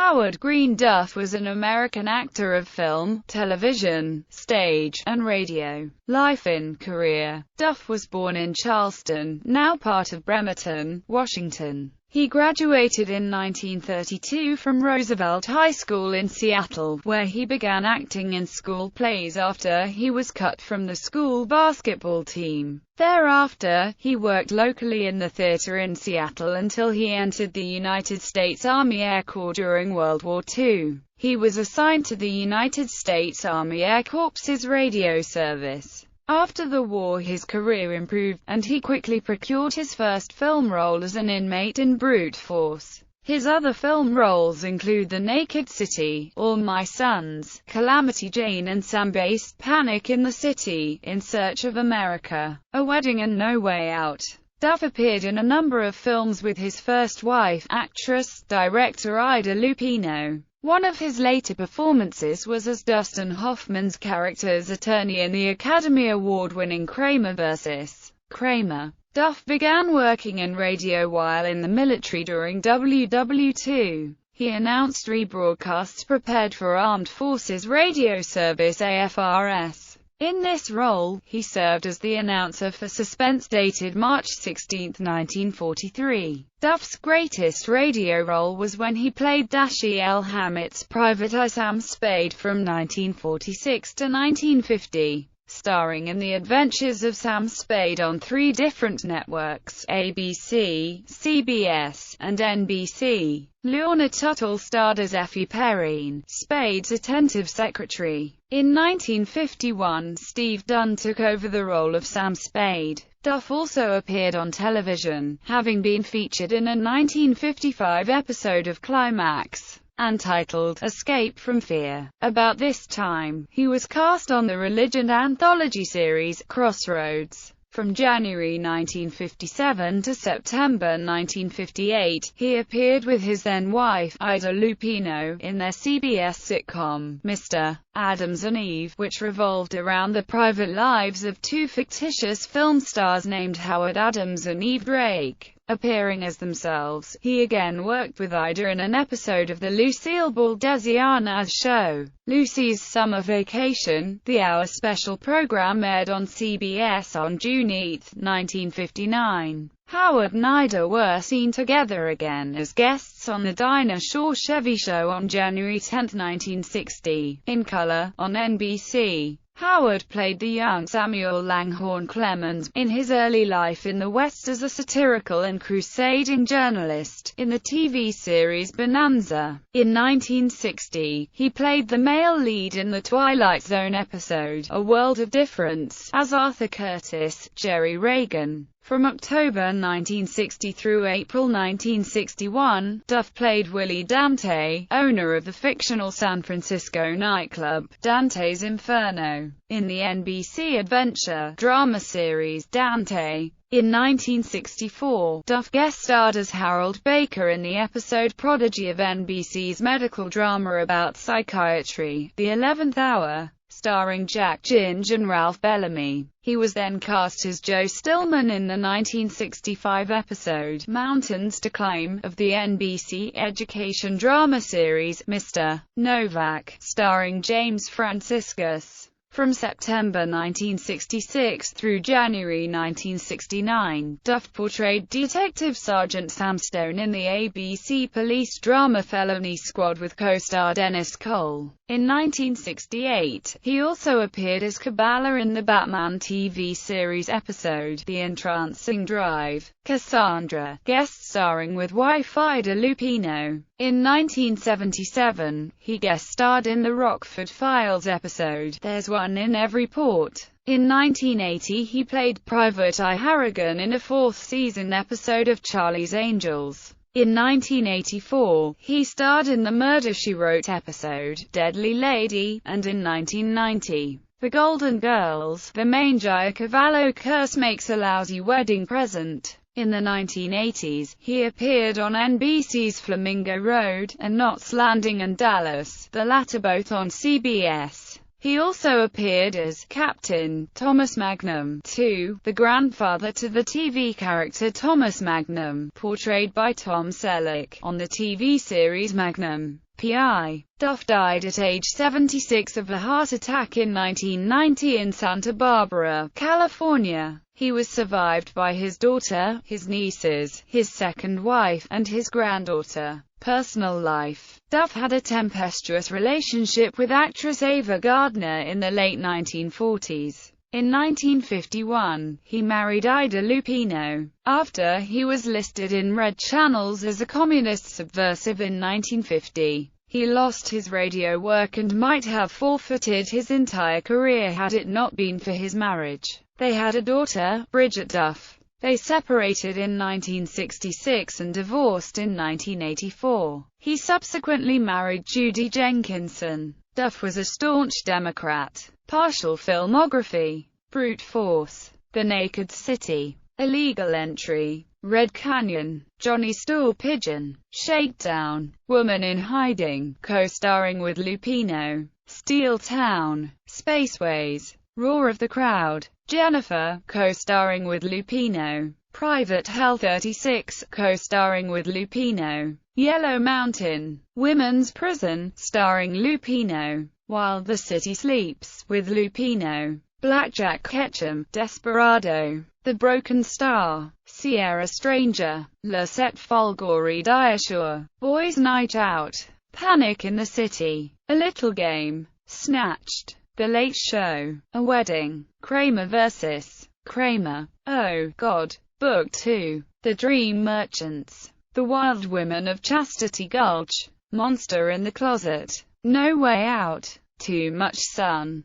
Howard Green Duff was an American actor of film, television, stage, and radio. Life and career. Duff was born in Charleston, now part of Bremerton, Washington. He graduated in 1932 from Roosevelt High School in Seattle, where he began acting in school plays after he was cut from the school basketball team. Thereafter, he worked locally in the theater in Seattle until he entered the United States Army Air Corps during World War II. He was assigned to the United States Army Air Corps' radio service. After the war his career improved, and he quickly procured his first film role as an inmate in Brute Force. His other film roles include The Naked City, All My Sons, Calamity Jane and Sam-based Panic in the City, In Search of America, A Wedding and No Way Out. Duff appeared in a number of films with his first wife, actress-director Ida Lupino. One of his later performances was as Dustin Hoffman's character's attorney in the Academy Award-winning Kramer vs. Kramer. Duff began working in radio while in the military during WW II. He announced rebroadcasts prepared for Armed Forces Radio Service AFRS. In this role, he served as the announcer for Suspense dated March 16, 1943. Duff's greatest radio role was when he played Dashiell L. Hammett's Private Eye Sam Spade from 1946 to 1950. Starring in the adventures of Sam Spade on three different networks, ABC, CBS, and NBC. Lorna Tuttle starred as Effie Perrine, Spade's attentive secretary. In 1951, Steve Dunn took over the role of Sam Spade. Duff also appeared on television, having been featured in a 1955 episode of Climax, entitled Escape from Fear. About this time, he was cast on the religion anthology series, Crossroads. From January 1957 to September 1958, he appeared with his then-wife, Ida Lupino, in their CBS sitcom, Mr. Adams and Eve, which revolved around the private lives of two fictitious film stars named Howard Adams and Eve Drake. Appearing as themselves, he again worked with Ida in an episode of the Lucille Ball Desiana's show, Lucy's Summer Vacation. The Hour special program aired on CBS on June 8, 1959. Howard and Ida were seen together again as guests on the Dinah Shore Chevy Show on January 10, 1960, in color, on NBC. Howard played the young Samuel Langhorne Clemens, in his early life in the West as a satirical and crusading journalist, in the TV series Bonanza. In 1960, he played the male lead in the Twilight Zone episode, A World of Difference, as Arthur Curtis, Jerry Reagan. From October 1960 through April 1961, Duff played Willie Dante, owner of the fictional San Francisco nightclub, Dante's Inferno, in the NBC adventure drama series Dante. In 1964, Duff guest-starred as Harold Baker in the episode Prodigy of NBC's medical drama about psychiatry, The 11th Hour, starring Jack Ginge and Ralph Bellamy. He was then cast as Joe Stillman in the 1965 episode Mountains to Climb of the NBC education drama series Mr. Novak, starring James Franciscus. From September 1966 through January 1969, Duff portrayed Detective Sergeant Sam Stone in the ABC police drama Felony Squad with co-star Dennis Cole. In 1968, he also appeared as Kabbalah in the Batman TV series episode The Entrancing Drive, Cassandra, guest-starring with wife Ida Lupino. In 1977, he guest-starred in the Rockford Files episode There's One in Every Port. In 1980 he played Private Eye Harrigan in a fourth-season episode of Charlie's Angels. In 1984, he starred in the Murder, She Wrote episode Deadly Lady, and in 1990, The Golden Girls, the main Giacavallo curse makes a lousy wedding present. In the 1980s, he appeared on NBC's Flamingo Road, and Knots Landing and Dallas, the latter both on CBS. He also appeared as Captain Thomas Magnum, the grandfather to the TV character Thomas Magnum, portrayed by Tom Selleck, on the TV series Magnum. P.I. Duff died at age 76 of a heart attack in 1990 in Santa Barbara, California. He was survived by his daughter, his nieces, his second wife, and his granddaughter. Personal life. Duff had a tempestuous relationship with actress Ava Gardner in the late 1940s. In 1951, he married Ida Lupino. After he was listed in red channels as a communist subversive in 1950, he lost his radio work and might have forfeited his entire career had it not been for his marriage. They had a daughter, Bridget Duff. They separated in 1966 and divorced in 1984. He subsequently married Judy Jenkinson. Duff was a staunch Democrat. Partial filmography: Brute Force, The Naked City, Illegal Entry, Red Canyon, Johnny Store Pigeon, Shakedown, Woman in Hiding, co-starring with Lupino, Steel Town, Spaceways, Roar of the Crowd, Jennifer, co-starring with Lupino, Private Hell 36, co-starring with Lupino, Yellow Mountain, Women's Prison, starring Lupino, While the City Sleeps, with Lupino, Blackjack Ketchum, Desperado, The Broken Star, Sierra Stranger, La Set Folgore Diashore, Boys Night Out, Panic in the City, A Little Game, Snatched, The Late Show, A Wedding, Kramer vs. Kramer, Oh God, Book 2, The Dream Merchants, The Wild Women of Chastity Gulch, Monster in the Closet, No Way Out, Too Much Sun.